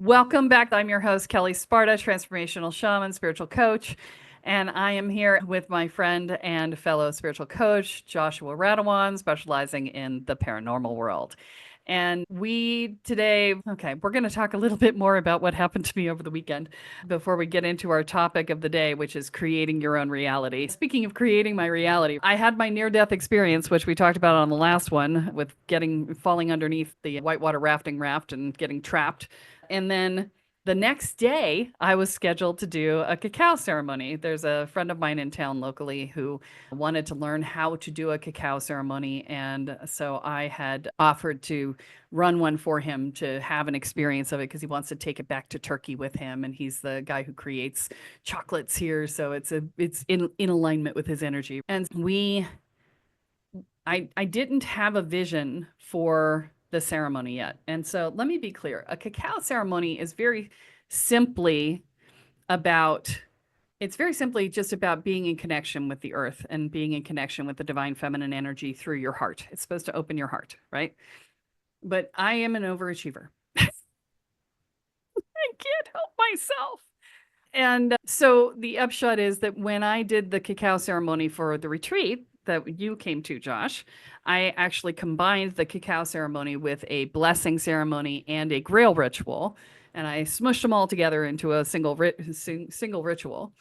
Welcome back. I'm your host, Kelle Sparta, transformational shaman, spiritual coach. And I am here with my friend and fellow spiritual coach, Joshua Radewan, specializing in the paranormal world. And we're going to talk a little bit more about what happened to me over the weekend before we get into our topic of the day, which is creating your own reality. Speaking of creating my reality, I had my near death experience, which we talked about on the last one with falling underneath the whitewater rafting raft and getting trapped. And then the next day, I was scheduled to do a cacao ceremony. There's a friend of mine in town locally who wanted to learn how to do a cacao ceremony. And so I had offered to run one for him to have an experience of it because he wants to take it back to Turkey with him. And he's the guy who creates chocolates here. So it's in alignment with his energy. And I didn't have a vision for the ceremony yet. And so let me be clear. A cacao ceremony is simply about very simply just about being in connection with the earth and being in connection with the divine feminine energy through your heart. It's supposed to open your heart, right? But I am an overachiever. I can't help myself. And so the upshot is that when I did the cacao ceremony for the retreat that you came to, Josh, I actually combined the cacao ceremony with a blessing ceremony and a grail ritual. And I smushed them all together into a single ritual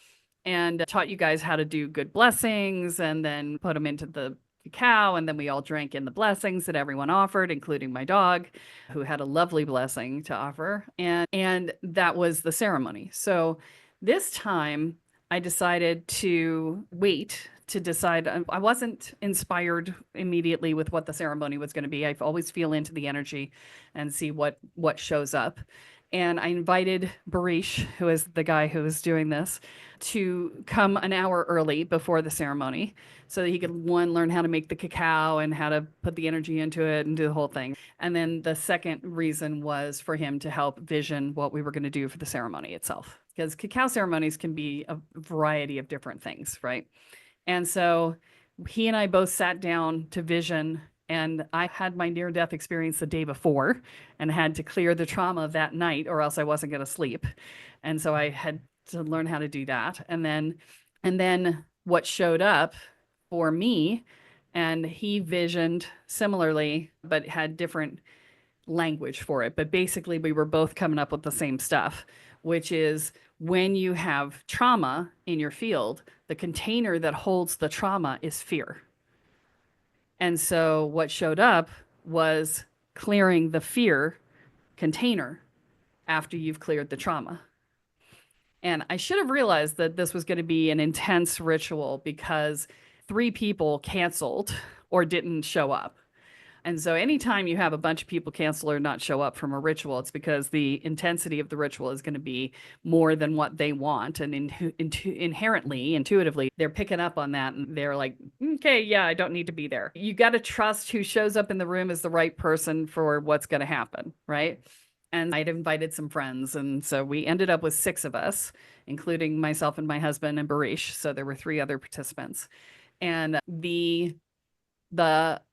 and taught you guys how to do good blessings and then put them into the cacao. And then we all drank in the blessings that everyone offered, including my dog, who had a lovely blessing to offer. And that was the ceremony. So this time I decided to wait to decide. I wasn't inspired immediately with what the ceremony was going to be. I always feel into the energy and see what shows up. And I invited Barish, who is the guy who was doing this, to come an hour early before the ceremony so that he could, one, learn how to make the cacao and how to put the energy into it and do the whole thing. And then the second reason was for him to help vision what we were going to do for the ceremony itself. Because cacao ceremonies can be a variety of different things, right? And so he and I both sat down to vision, and I had my near death experience the day before and had to clear the trauma that night or else I wasn't going to sleep. And so I had to learn how to do that. And then what showed up for me, and he visioned similarly but had different language for it. But basically we were both coming up with the same stuff, which is when you have trauma in your field, the container that holds the trauma is fear. And so what showed up was clearing the fear container after you've cleared the trauma. And I should have realized that this was going to be an intense ritual because 3 people canceled or didn't show up. And so anytime you have a bunch of people cancel or not show up from a ritual, it's because the intensity of the ritual is going to be more than what they want. And intuitively, they're picking up on that and they're like, okay, yeah, I don't need to be there. You got to trust who shows up in the room is the right person for what's going to happen, right? And I'd invited some friends. And so we ended up with 6 of us, including myself and my husband and Barish. So there were 3 other participants. And the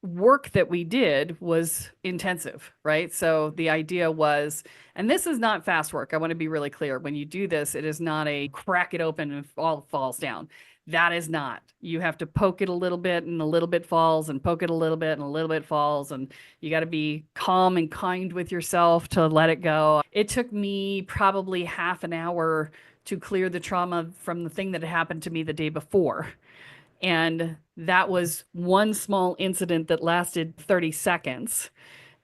work that we did was intensive, right? So the idea was, and this is not fast work. I want to be really clear. When you do this, it is not a crack it open and all falls down. That is not. You have to poke it a little bit and a little bit falls and poke it a little bit and a little bit falls. And you got to be calm and kind with yourself to let it go. It took me probably half an hour to clear the trauma from the thing that had happened to me the day before. And that was one small incident that lasted 30 seconds,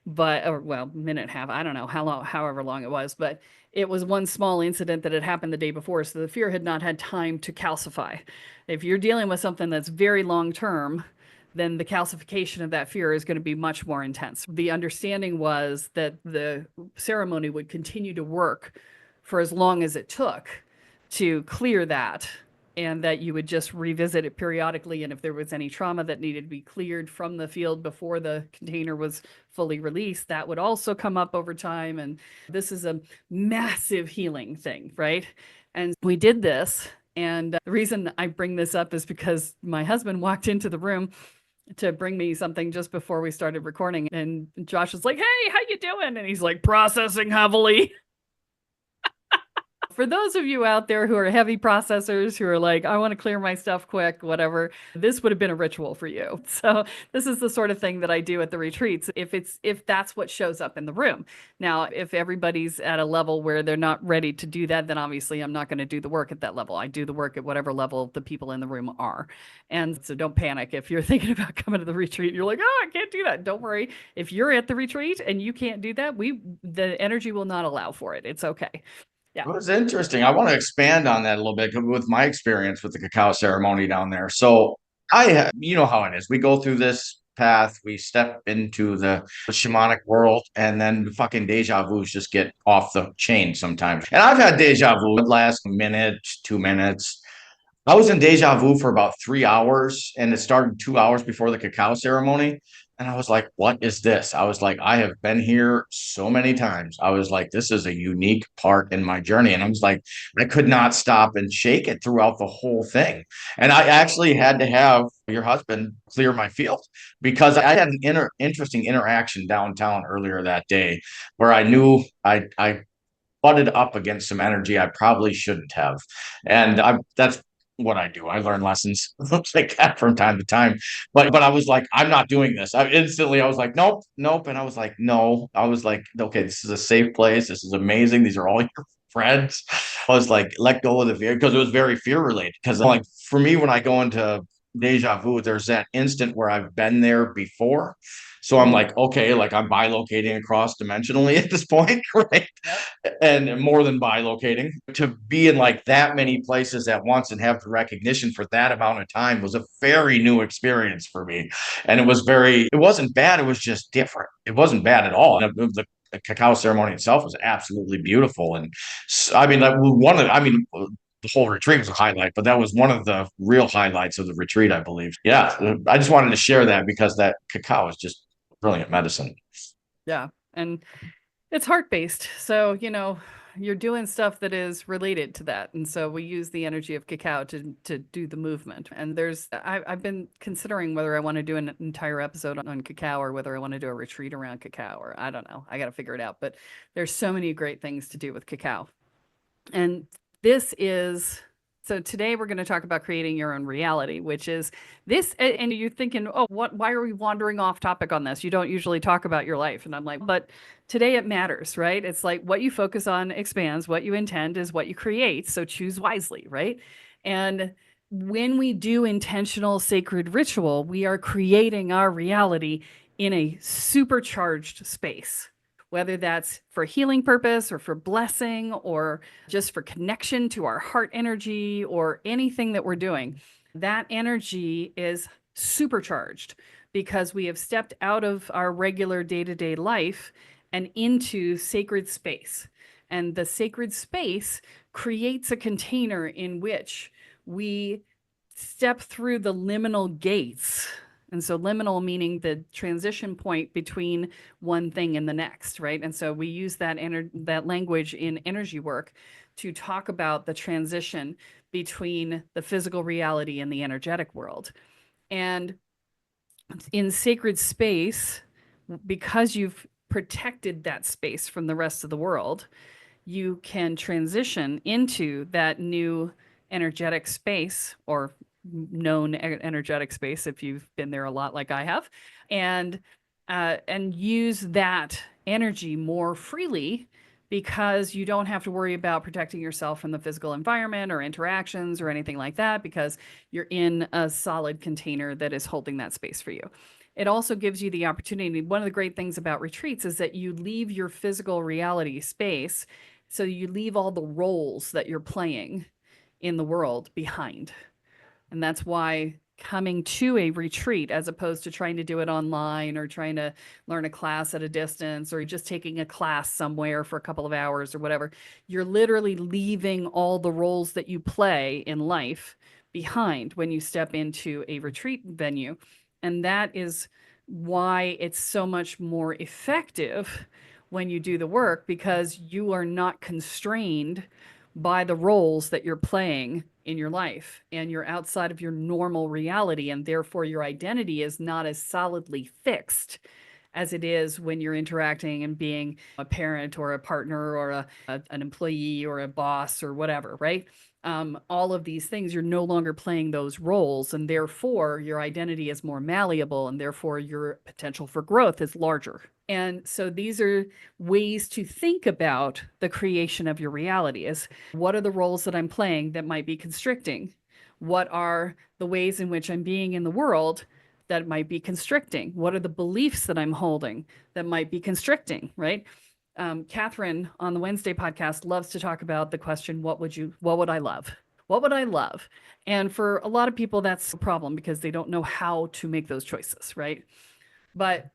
minute and a half. I don't know however long it was, but it was one small incident that had happened the day before. So the fear had not had time to calcify. If you're dealing with something that's very long term, then the calcification of that fear is going to be much more intense. The understanding was that the ceremony would continue to work for as long as it took to clear that, and that you would just revisit it periodically. And if there was any trauma that needed to be cleared from the field before the container was fully released, that would also come up over time. And this is a massive healing thing, right? And we did this. And the reason I bring this up is because my husband walked into the room to bring me something just before we started recording. And Josh was like, hey, how you doing? And he's like, processing heavily. For those of you out there who are heavy processors, who are like, I want to clear my stuff quick, whatever, this would have been a ritual for you. So this is the sort of thing that I do at the retreats if that's what shows up in the room. Now, if everybody's at a level where they're not ready to do that, then obviously I'm not going to do the work at that level. I do the work at whatever level the people in the room are. And so don't panic if you're thinking about coming to the retreat and you're like, oh, I can't do that. Don't worry. If you're at the retreat and you can't do that, the energy will not allow for it. It's okay. Yeah. It was interesting. I want to expand on that a little bit with my experience with the cacao ceremony down there. So you know how it is. We go through this path, we step into the shamanic world, and then the fucking deja vus just get off the chain sometimes. And I've had deja vu last minute, 2 minutes. I was in deja vu for about 3 hours, and it started 2 hours before the cacao ceremony. And I was like, what is this? I was like, I have been here so many times. I was like, this is a unique part in my journey. And I was like, I could not stop and shake it throughout the whole thing. And I actually had to have your husband clear my field because I had an interesting interaction downtown earlier that day where I knew I butted up against some energy I probably shouldn't have. And that's what I do. I learn lessons like that from time to time. But I was like, I'm not doing this. I was like, nope, nope. And I was like, no. I was like, okay, this is a safe place. This is amazing. These are all your friends. I was like, let go of the fear because it was very fear related. Because like for me, when I go into deja vu, there's that instant where I've been there before. So I'm Mhm. like, okay, like I'm bilocating across dimensionally at this point, right? Yep. And more than bilocating to be in like that many places at once and have the recognition for that amount of time was a very new experience for me. And it wasn't bad. It was just different. It wasn't bad at all. And the cacao ceremony itself was absolutely beautiful. And I mean, the whole retreat was a highlight, but that was one of the real highlights of the retreat, I believe. Yeah, I just wanted to share that because that cacao is just brilliant medicine. Yeah. And it's heart-based. So, you're doing stuff that is related to that. And so we use the energy of cacao to do the movement. And I've been considering whether I want to do an entire episode on cacao or whether I want to do a retreat around cacao, or I don't know. I got to figure it out. But there's so many great things to do with cacao. And this is so today we're going to talk about creating your own reality, which is this. And you're thinking, oh, why are we wandering off topic on this? You don't usually talk about your life. And I'm like, but today it matters, right? It's like what you focus on expands, what you intend is what you create. So choose wisely, right? And when we do intentional sacred ritual, we are creating our reality in a supercharged space, whether that's for healing purpose or for blessing or just for connection to our heart energy or anything that we're doing. That energy is supercharged because we have stepped out of our regular day to day life and into sacred space. And the sacred space creates a container in which we step through the liminal gates. And so liminal meaning the transition point between one thing and the next, right? And so we use that language in energy work to talk about the transition between the physical reality and the energetic world. And in sacred space, because you've protected that space from the rest of the world, you can transition into that new energetic space or known energetic space if you've been there a lot like I have, and and use that energy more freely because you don't have to worry about protecting yourself from the physical environment or interactions or anything like that because you're in a solid container that is holding that space for you. It also gives you the opportunity. One of the great things about retreats is that you leave your physical reality space. So you leave all the roles that you're playing in the world behind. And that's why coming to a retreat, as opposed to trying to do it online or trying to learn a class at a distance or just taking a class somewhere for a couple of hours or whatever, you're literally leaving all the roles that you play in life behind when you step into a retreat venue. And that is why it's so much more effective when you do the work because you are not constrained by the roles that you're playing in your life and you're outside of your normal reality and therefore your identity is not as solidly fixed as it is when you're interacting and being a parent or a partner or an employee or a boss or whatever, right? All of these things, you're no longer playing those roles, and therefore your identity is more malleable, and therefore your potential for growth is larger. And so these are ways to think about the creation of your reality is what are the roles that I'm playing that might be constricting? What are the ways in which I'm being in the world that might be constricting? What are the beliefs that I'm holding that might be constricting, right? Catherine on the Wednesday podcast loves to talk about the question, what would I love? What would I love? And for a lot of people, that's a problem because they don't know how to make those choices, right? But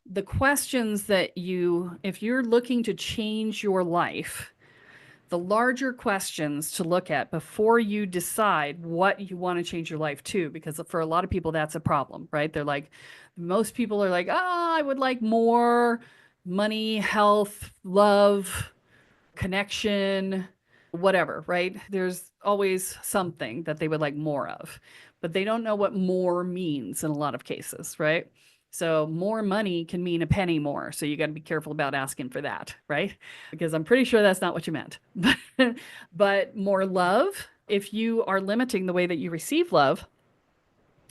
the questions that if you're looking to change your life, the larger questions to look at before you decide what you want to change your life to, because for a lot of people, that's a problem, right? They're like, most people are like, oh, I would like more money, health, love, connection, whatever, right? There's always something that they would like more of, but they don't know what more means in a lot of cases, right? So more money can mean a penny more. So you got to be careful about asking for that, right? Because I'm pretty sure that's not what you meant. But more love, if you are limiting the way that you receive love,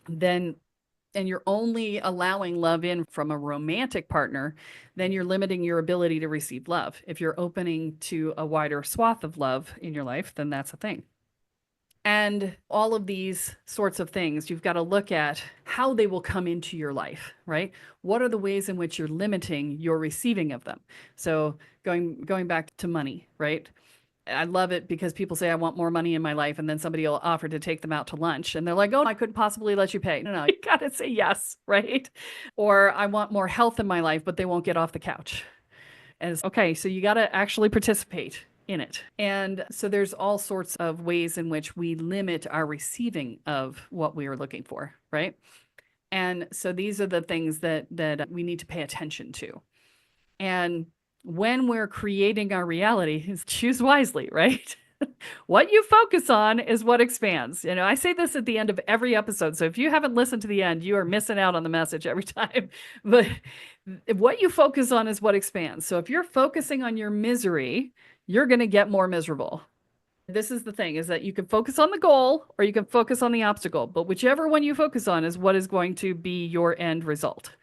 then and you're only allowing love in from a romantic partner, then you're limiting your ability to receive love. If you're opening to a wider swath of love in your life, then that's a thing. And all of these sorts of things, you've got to look at how they will come into your life, right? What are the ways in which you're limiting your receiving of them? So going back to money, right? I love it because people say, I want more money in my life. And then somebody will offer to take them out to lunch. And they're like, oh, I couldn't possibly let you pay. No, you got to say yes, right? Or I want more health in my life, but they won't get off the couch. And it's okay, so you got to actually participate in it. And so there's all sorts of ways in which we limit our receiving of what we are looking for, right? And so these are the things that we need to pay attention to. And when we're creating our reality, is choose wisely, right? What you focus on is what expands. I say this at the end of every episode. So if you haven't listened to the end, you are missing out on the message every time. But what you focus on is what expands. So if you're focusing on your misery, you're going to get more miserable. This is the thing is that you can focus on the goal or you can focus on the obstacle, but whichever one you focus on is what is going to be your end result.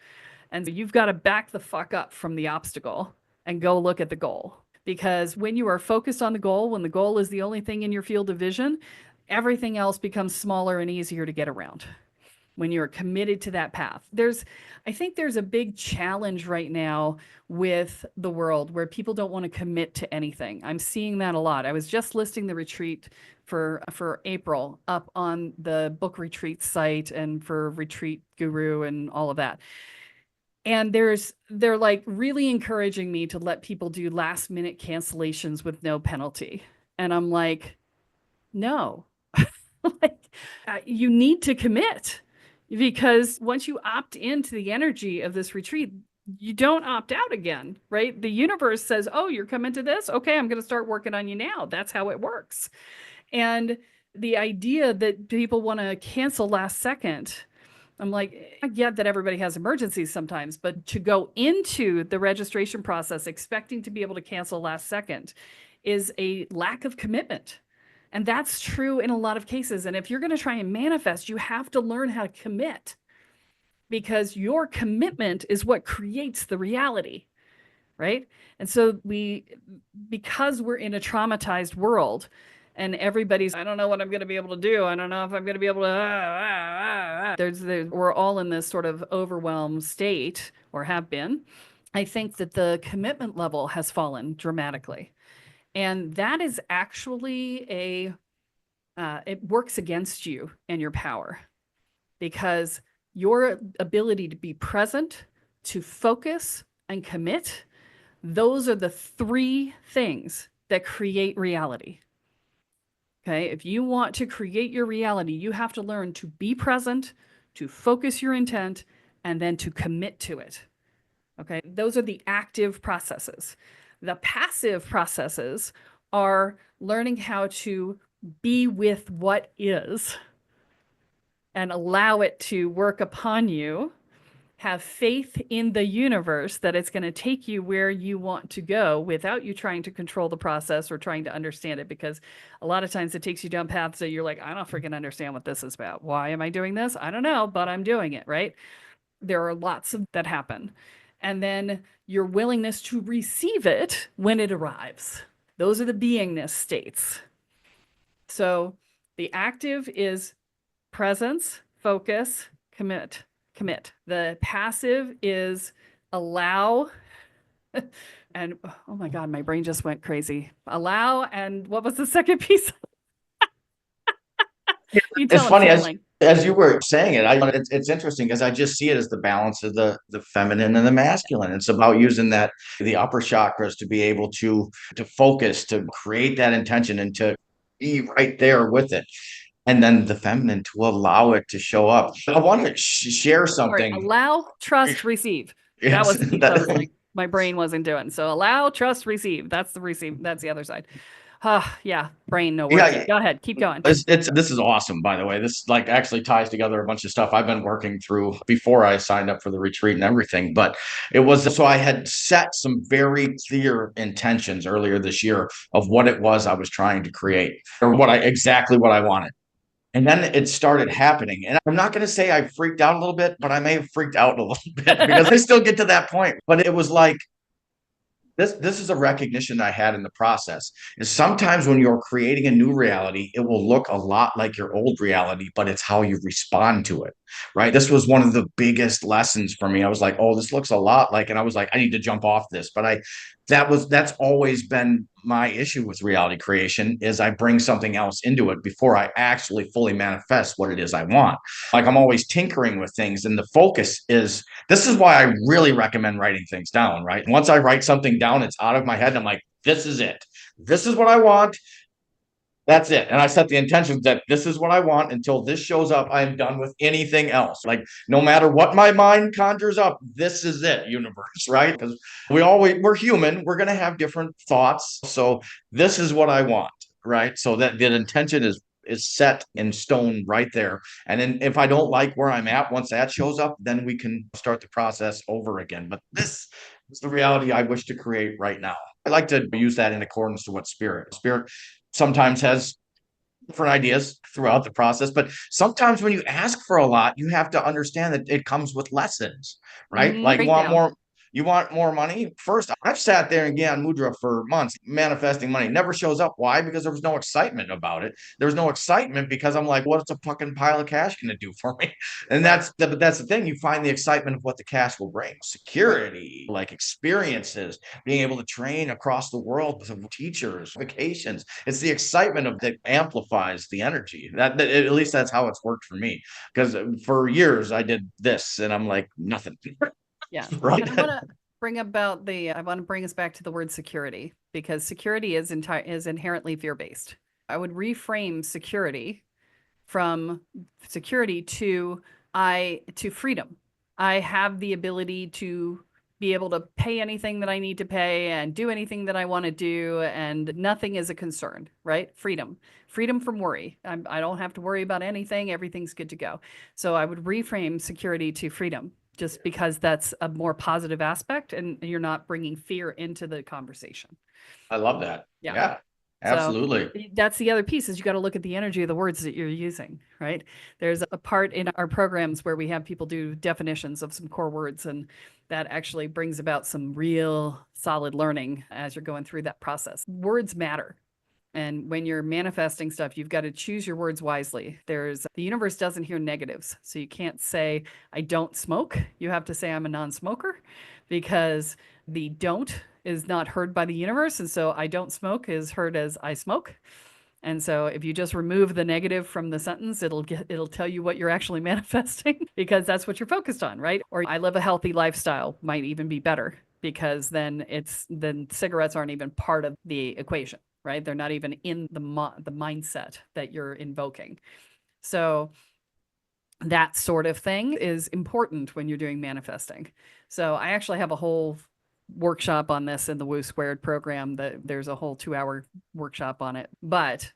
And so you've got to back the fuck up from the obstacle and go look at the goal. Because when you are focused on the goal, when the goal is the only thing in your field of vision, everything else becomes smaller and easier to get around when you're committed to that path. I think there's a big challenge right now with the world where people don't want to commit to anything. I'm seeing that a lot. I was just listing the retreat for April up on the book retreat site and for Retreat Guru and all of that. And they're like really encouraging me to let people do last minute cancellations with no penalty. And I'm like, no, like, you need to commit because once you opt into the energy of this retreat, you don't opt out again, right? The universe says, oh, you're coming to this. Okay, I'm going to start working on you now. That's how it works. And the idea that people want to cancel last second, I'm like, I get that everybody has emergencies sometimes, but to go into the registration process expecting to be able to cancel last second is a lack of commitment. And that's true in a lot of cases. And if you're going to try and manifest, you have to learn how to commit because your commitment is what creates the reality, right? And so because we're in a traumatized world, and everybody's, I don't know what I'm going to be able to do. I don't know if I'm going to be able to. We're all in this sort of overwhelmed state, or have been. I think that the commitment level has fallen dramatically. And that is actually it works against you and your power because your ability to be present, to focus, and commit, those are the three things that create reality. Okay, if you want to create your reality, you have to learn to be present, to focus your intent, and then to commit to it. Okay, those are the active processes. The passive processes are learning how to be with what is and allow it to work upon you, have faith in the universe that it's going to take you where you want to go without you trying to control the process or trying to understand it. Because a lot of times it takes you down paths that you're like, I don't freaking understand what this is about. Why am I doing this? I don't know, but I'm doing it, right? There are lots of that happen. And then your willingness to receive it when it arrives. Those are the beingness states. So the active is presence, focus, commit. The passive is allow. And oh my God, my brain just went crazy. Allow. And what was the second piece? You It's tell I'm funny failing. as you were saying it. It's interesting because I just see it as the balance of the feminine and the masculine. It's about using that the upper chakras to be able to focus, to create that intention, and to be right there with it. And then the feminine to allow it to show up. I want to share Sorry, something. allow, trust, receive. That Yes, was the piece I was like, my brain wasn't doing. So allow, trust, receive. That's the receive. That's the other side. Yeah, brain no working. yeah. Go ahead, keep going. It's this is awesome, by the way. This like actually ties together a bunch of stuff I've been working through before I signed up for the retreat and everything. But it was so I had set some very clear intentions earlier this year of what it was I was trying to create or exactly what I wanted. And then it started happening. And I'm not going to say I freaked out a little bit, but I may have freaked out a little bit because I still get to that point. But it was like this is a recognition I had in the process is sometimes when you're creating a new reality, it will look a lot like your old reality, but it's how you respond to it, right? This was one of the biggest lessons for me. I was like, oh, this looks a lot like, and I was like, I need to jump off this. But that's always been my issue with reality creation is I bring something else into it before I actually fully manifest what it is I want. Like I'm always tinkering with things, and the focus is this is why I really recommend writing things down, right? Once I write something down, it's out of my head. And I'm like, this is it. This is what I want. That's it. And I set the intentions that this is what I want until this shows up. I am done with anything else. Like no matter what my mind conjures up, this is it, universe, right? Because we're human. We're gonna have different thoughts. So this is what I want, right? So that the intention is set in stone right there. And then if I don't like where I'm at, once that shows up, then we can start the process over again. But this is the reality I wish to create right now. I like to use that in accordance to what spirit sometimes has different ideas throughout the process. But sometimes when you ask for a lot, you have to understand that it comes with lessons, right? Like Breakdown. you want more money? First, I've sat there and Gyan Mudra for months manifesting money. Never shows up. Why? Because there was no excitement about it. There was no excitement because I'm like, what's a fucking pile of cash going to do for me? And that's the thing. You find the excitement of what the cash will bring. Security, like experiences, being able to train across the world with teachers, vacations. It's the excitement of that amplifies the energy. That at least that's how it's worked for me. Because for years I did this and I'm like, nothing. Yeah. Right. And I want to bring us back to the word security because security is inherently fear-based. I would reframe security from security to freedom. I have the ability to be able to pay anything that I need to pay and do anything that I want to do, and nothing is a concern, right? Freedom from worry. I don't have to worry about anything. Everything's good to go. So I would reframe security to freedom just because that's a more positive aspect and you're not bringing fear into the conversation. I love that. Yeah. Yeah, absolutely. So that's the other piece is you got to look at the energy of the words that you're using, right? There's a part in our programs where we have people do definitions of some core words, and that actually brings about some real solid learning as you're going through that process. Words matter. And when you're manifesting stuff, you've got to choose your words wisely. The universe doesn't hear negatives. So you can't say, I don't smoke. You have to say, I'm a non-smoker, because the don't is not heard by the universe. And so I don't smoke is heard as I smoke. And so if you just remove the negative from the sentence, it'll tell you what you're actually manifesting because that's what you're focused on, right? Or I live a healthy lifestyle might even be better because then cigarettes aren't even part of the equation, right? They're not even in the mindset that you're invoking. So that sort of thing is important when you're doing manifesting. So I actually have a whole workshop on this in the Woo Squared program. That there's a whole 2-hour workshop on it. But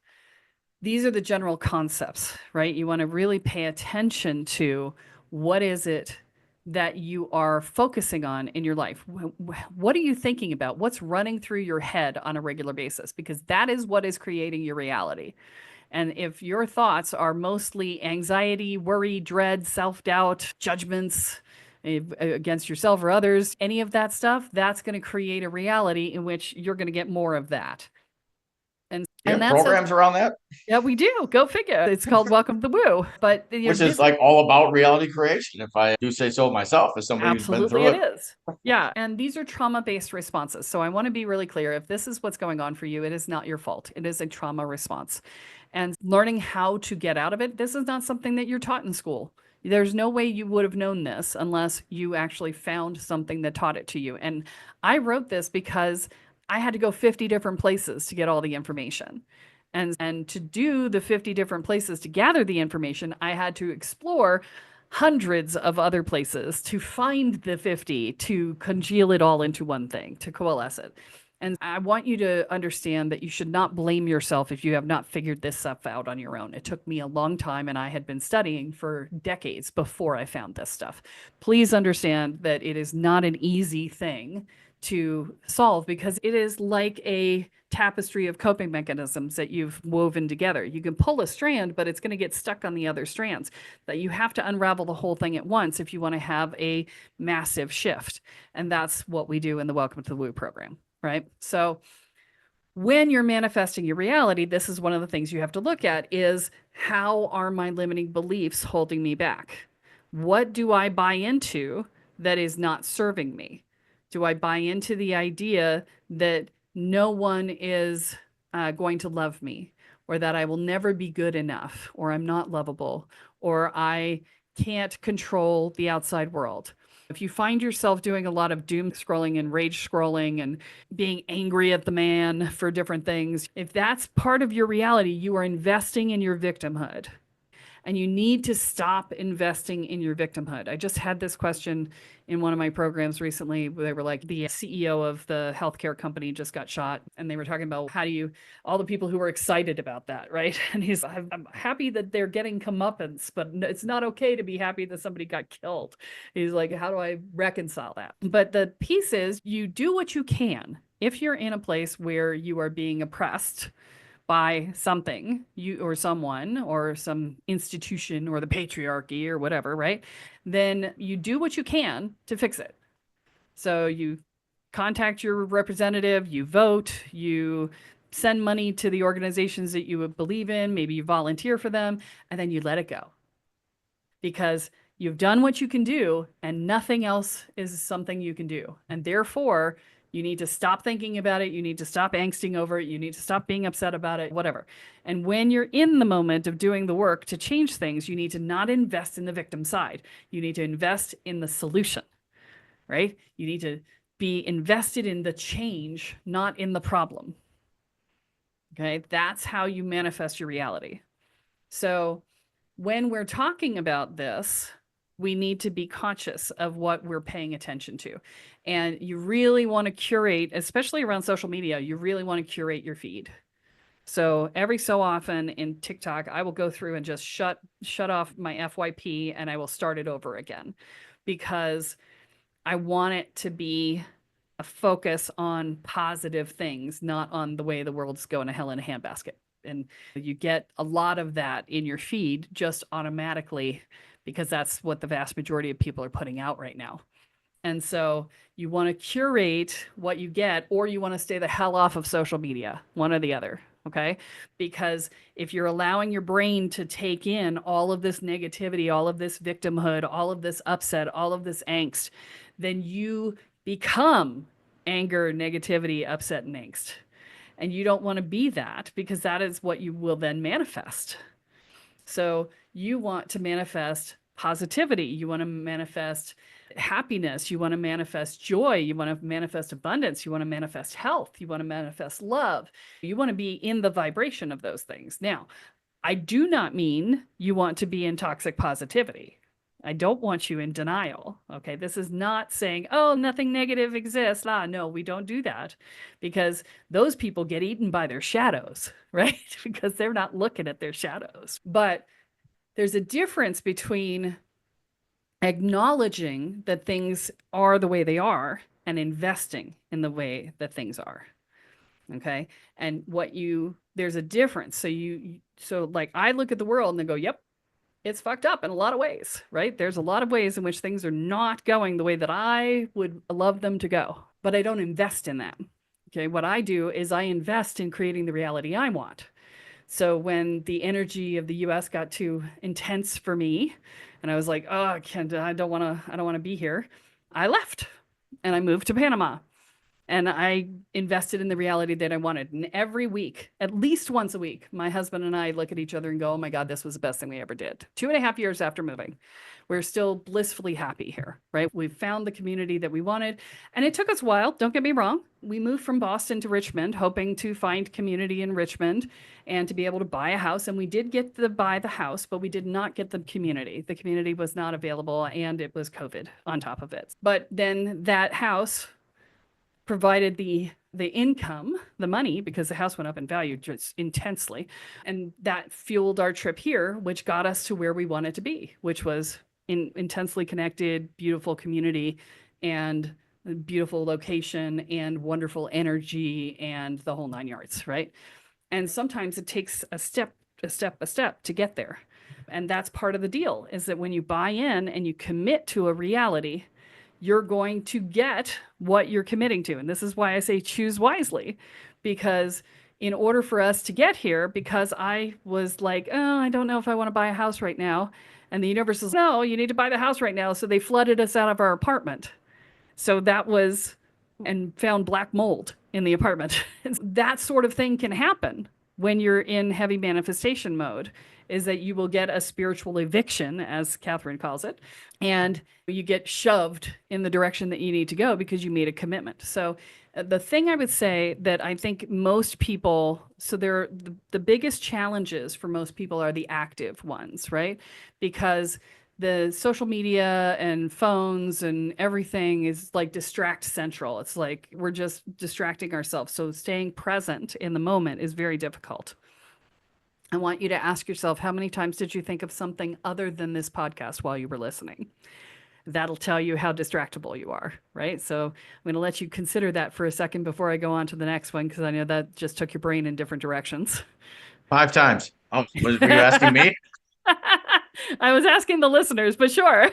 these are the general concepts, right? You want to really pay attention to what is it that you are focusing on in your life? What are you thinking about? What's running through your head on a regular basis? Because that is what is creating your reality. And if your thoughts are mostly anxiety, worry, dread, self doubt, judgments against yourself or others, any of that stuff, that's going to create a reality in which you're going to get more of that. You And have that's a, programs around that, yeah, we do. Go figure. It's called Welcome to the Woo. But which is this like all about reality creation, if I do say so myself, as somebody who's been absolutely through it it. is. Yeah. And these are trauma-based responses. So I want to be really clear. If this is what's going on for you, it is not your fault. It is a trauma response. And learning how to get out of it, this is not something that you're taught in school. There's no way you would have known this unless you actually found something that taught it to you. And I wrote this because I had to go 50 different places to get all the information. And to do the 50 different places to gather the information, I had to explore hundreds of other places to find the 50, to congeal it all into one thing, to coalesce it. And I want you to understand that you should not blame yourself if you have not figured this stuff out on your own. It took me a long time, and I had been studying for decades before I found this stuff. Please understand that it is not an easy thing to solve because it is like a tapestry of coping mechanisms that you've woven together. You can pull a strand, but it's going to get stuck on the other strands. That you have to unravel the whole thing at once if you want to have a massive shift. And that's what we do in the Welcome to the Woo program, right? So when you're manifesting your reality, this is one of the things you have to look at is how are my limiting beliefs holding me back? What do I buy into that is not serving me? Do I buy into the idea that no one is going to love me, or that I will never be good enough, or I'm not lovable, or I can't control the outside world? If you find yourself doing a lot of doom scrolling and rage scrolling and being angry at the man for different things, if that's part of your reality, you are investing in your victimhood. And you need to stop investing in your victimhood. I just had this question in one of my programs recently where they were like, the CEO of the healthcare company just got shot. And they were talking about how do you, all the people who were excited about that, right? And he's, I'm happy that they're getting comeuppance, but it's not okay to be happy that somebody got killed. He's like, how do I reconcile that? But the piece is you do what you can. If you're in a place where you are being oppressed, by something, you or someone or some institution or the patriarchy or whatever, right? Then you do what you can to fix it. So you contact your representative, you vote, you send money to the organizations that you believe in, maybe you volunteer for them, and then you let it go. Because you've done what you can do and nothing else is something you can do. And therefore, you need to stop thinking about it. You need to stop angsting over it. You need to stop being upset about it, whatever. And when you're in the moment of doing the work to change things, you need to not invest in the victim side. You need to invest in the solution, right? You need to be invested in the change, not in the problem. Okay. That's how you manifest your reality. So when we're talking about this, we need to be conscious of what we're paying attention to. And you really want to curate, especially around social media, you really want to curate your feed. So every so often in TikTok, I will go through and just shut off my FYP and I will start it over again because I want it to be a focus on positive things, not on the way the world's going to hell in a handbasket. And you get a lot of that in your feed just automatically because that's what the vast majority of people are putting out right now. And so you want to curate what you get, or you want to stay the hell off of social media, one or the other. Okay. Because if you're allowing your brain to take in all of this negativity, all of this victimhood, all of this upset, all of this angst, then you become anger, negativity, upset, and angst. And you don't want to be that because that is what you will then manifest. So you want to manifest positivity. You want to manifest happiness. You want to manifest joy. You want to manifest abundance. You want to manifest health. You want to manifest love. You want to be in the vibration of those things. Now, I do not mean you want to be in toxic positivity. I don't want you in denial. Okay. This is not saying, oh, nothing negative exists. No, we don't do that because those people get eaten by their shadows, right? Because they're not looking at their shadows. But there's a difference between acknowledging that things are the way they are and investing in the way that things are. Okay. And there's a difference. So like I look at the world and I go, yep, it's fucked up in a lot of ways, right? There's a lot of ways in which things are not going the way that I would love them to go, but I don't invest in them. Okay. What I do is I invest in creating the reality I want. So when the energy of the US got too intense for me, and I was like, oh, I don't want to be here, I left and I moved to Panama and I invested in the reality that I wanted. And every week, at least once a week, my husband and I look at each other and go, oh my God, this was the best thing we ever did. 2.5 years after moving, we're still blissfully happy here, right? We've found the community that we wanted. And it took us a while, don't get me wrong. We moved from Boston to Richmond, hoping to find community in Richmond and to be able to buy a house. And we did get to buy the house, but we did not get the community. The community was not available and it was COVID on top of it. But then that house provided the income, the money, because the house went up in value just intensely. And that fueled our trip here, which got us to where we wanted to be, which was intensely connected, beautiful community and beautiful location and wonderful energy and the whole 9 yards, right? And sometimes it takes a step to get there. And that's part of the deal is that when you buy in and you commit to a reality, you're going to get what you're committing to. And this is why I say choose wisely, because in order for us to get here, because I was like, oh, I don't know if I want to buy a house right now. And the universe is, no, you need to buy the house right now. So they flooded us out of our apartment. So that was, and found black mold in the apartment. That sort of thing can happen when you're in heavy manifestation mode, is that you will get a spiritual eviction, as Catherine calls it, and you get shoved in the direction that you need to go because you made a commitment. So the thing I would say that I think most people, so the biggest challenges for most people are the active ones, right? Because the social media and phones and everything is like distract central. It's like we're just distracting ourselves. So staying present in the moment is very difficult. I want you to ask yourself, how many times did you think of something other than this podcast while you were listening? That'll tell you how distractible you are, right? So I'm going to let you consider that for a second before I go on to the next one, because I know that just took your brain in different directions. 5 times. Oh, were you asking me? I was asking the listeners, but sure.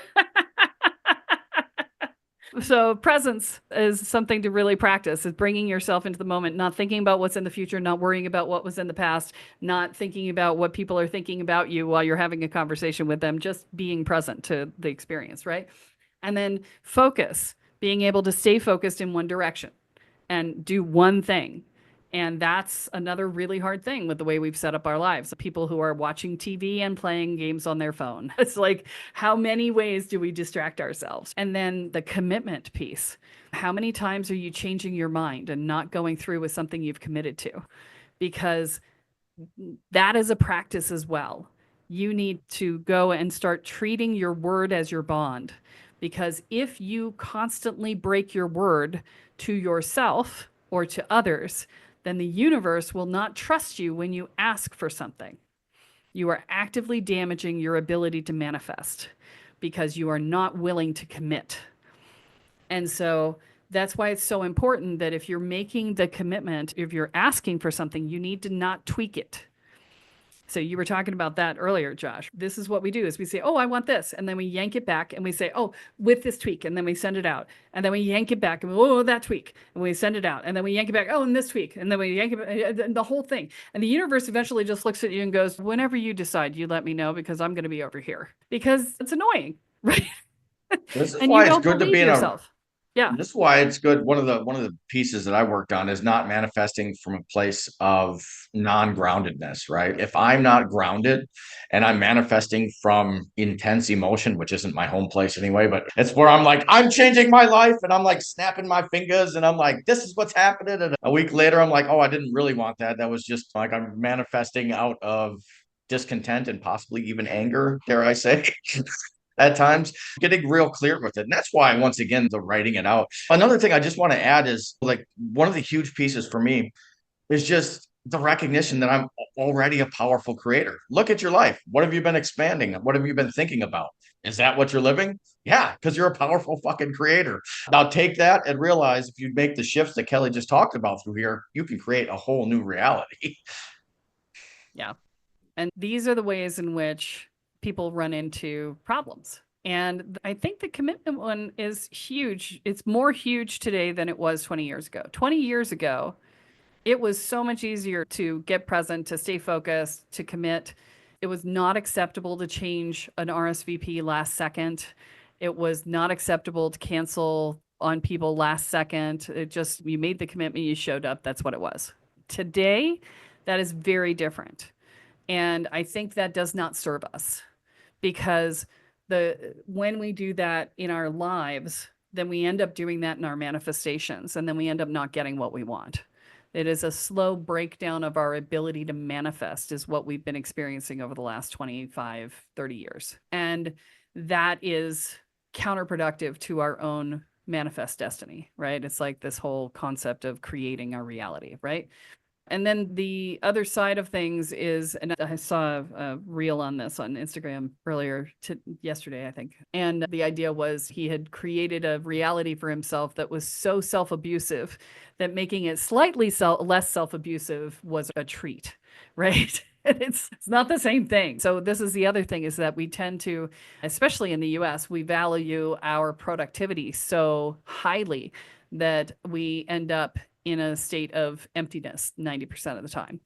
So presence is something to really practice, is bringing yourself into the moment, not thinking about what's in the future, not worrying about what was in the past, not thinking about what people are thinking about you while you're having a conversation with them, just being present to the experience, right? And then focus, being able to stay focused in one direction and do one thing. And that's another really hard thing with the way we've set up our lives. People who are watching TV and playing games on their phone. It's like, how many ways do we distract ourselves? And then the commitment piece. How many times are you changing your mind and not going through with something you've committed to? Because that is a practice as well. You need to go and start treating your word as your bond. Because if you constantly break your word to yourself or to others, then the universe will not trust you when you ask for something. You are actively damaging your ability to manifest because you are not willing to commit. And so that's why it's so important that if you're making the commitment, if you're asking for something, you need to not tweak it. So you were talking about that earlier, Josh. This is what we do is we say, oh, I want this. And then we yank it back and we say, oh, with this tweak. And then we send it out. And then we yank it back and oh, that tweak. And we send it out. And then we yank it back. Oh, and this tweak. And then we yank it back, and the whole thing. And the universe eventually just looks at you and goes, whenever you decide, you let me know because I'm going to be over here. Because it's annoying, right? This is And you why it's don't good to believe be in a yourself. Yeah. This is why it's good. One of the pieces that I worked on is not manifesting from a place of non-groundedness, right? If I'm not grounded and I'm manifesting from intense emotion, which isn't my home place anyway, but it's where I'm like, I'm changing my life and I'm like snapping my fingers and I'm like, this is what's happening. And a week later, I'm like, oh, I didn't really want that. That was just like I'm manifesting out of discontent and possibly even anger, dare I say. At times, getting real clear with it. And that's why, once again, the writing it out. Another thing I just want to add is like one of the huge pieces for me is just the recognition that I'm already a powerful creator. Look at your life. What have you been expanding? What have you been thinking about? Is that what you're living? Yeah, because you're a powerful fucking creator. Now take that and realize if you make the shifts that Kelly just talked about through here, you can create a whole new reality. Yeah. And these are the ways in which people run into problems. And I think the commitment one is huge. It's more huge today than it was 20 years ago. 20 years ago, it was so much easier to get present, to stay focused, to commit. It was not acceptable to change an RSVP last second. It was not acceptable to cancel on people last second. It just, you made the commitment, you showed up. That's what it was. Today, that is very different. And I think that does not serve us because when we do that in our lives, then we end up doing that in our manifestations and then we end up not getting what we want. It is a slow breakdown of our ability to manifest is what we've been experiencing over the last 25, 30 years. And that is counterproductive to our own manifest destiny, right? It's like this whole concept of creating our reality, right? And then the other side of things is, and I saw a reel on this on Instagram earlier yesterday, I think. And the idea was he had created a reality for himself that was so self-abusive that making it slightly less self-abusive was a treat, right? It's not the same thing. So this is the other thing is that we tend to, especially in the US, we value our productivity so highly that we end up in a state of emptiness 90% of the time.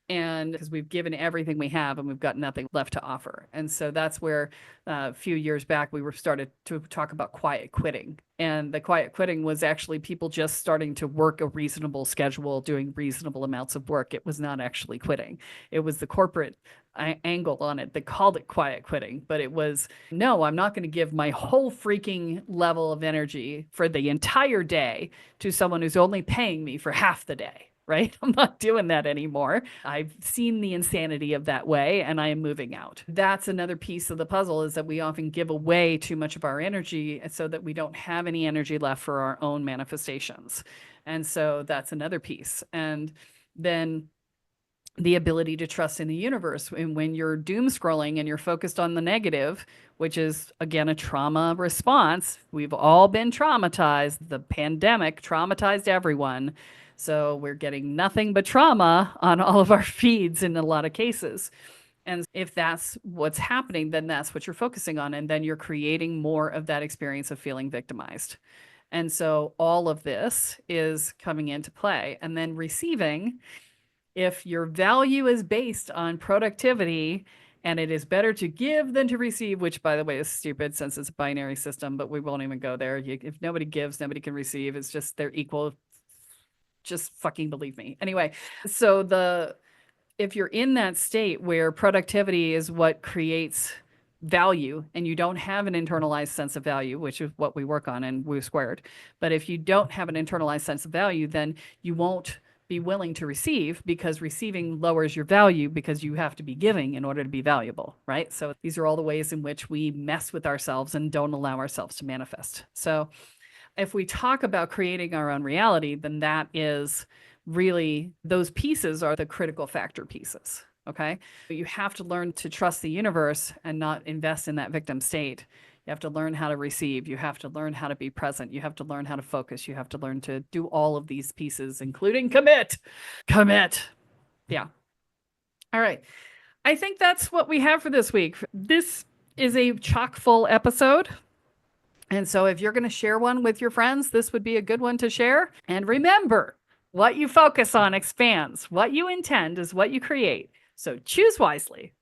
And because we've given everything we have and we've got nothing left to offer. And so that's where a few years back we were started to talk about quiet quitting. And the quiet quitting was actually people just starting to work a reasonable schedule, doing reasonable amounts of work. It was not actually quitting. It was the corporate angle on it that called it quiet quitting. But it was, no, I'm not going to give my whole freaking level of energy for the entire day to someone who's only paying me for half the day. Right? I'm not doing that anymore. I've seen the insanity of that way and I am moving out. That's another piece of the puzzle is that we often give away too much of our energy so that we don't have any energy left for our own manifestations. And so that's another piece. And then the ability to trust in the universe. And when you're doom scrolling and you're focused on the negative, which is again a trauma response, we've all been traumatized. The pandemic traumatized everyone. So we're getting nothing but trauma on all of our feeds in a lot of cases. And if that's what's happening, then that's what you're focusing on. And then you're creating more of that experience of feeling victimized. And so all of this is coming into play. And then receiving, if your value is based on productivity and it is better to give than to receive, which by the way is stupid since it's a binary system, but we won't even go there. If nobody gives, nobody can receive. It's just they're equal. Just fucking believe me. Anyway, so if you're in that state where productivity is what creates value and you don't have an internalized sense of value, which is what we work on in Woo Squared, but if you don't have an internalized sense of value, then you won't be willing to receive because receiving lowers your value because you have to be giving in order to be valuable, right? So these are all the ways in which we mess with ourselves and don't allow ourselves to manifest. So if we talk about creating our own reality, then that is really, those pieces are the critical factor pieces. Okay. You have to learn to trust the universe and not invest in that victim state. You have to learn how to receive. You have to learn how to be present. You have to learn how to focus. You have to learn to do all of these pieces, including commit. Commit. Yeah. All right. I think that's what we have for this week. This is a chock full episode. And so if you're going to share one with your friends, this would be a good one to share. And remember, what you focus on expands. What you intend is what you create. So choose wisely.